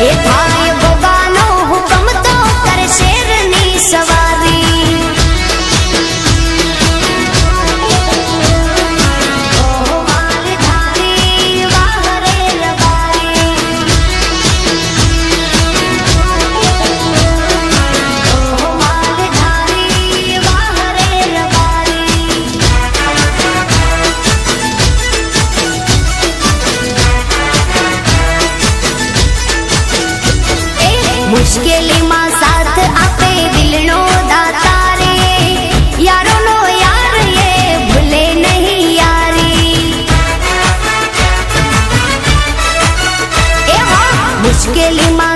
એ થાય ગોગાનો હુકમ તો કરે શેરની સવારી ઓ માલધારી વાહરે રબારી ઓ માલધારી વાહરે રબારી मुश्किल में साथ आपे दिलनो दाता रे यारो नो यार ये भूले नहीं यारी ए हाँ मुश्किल में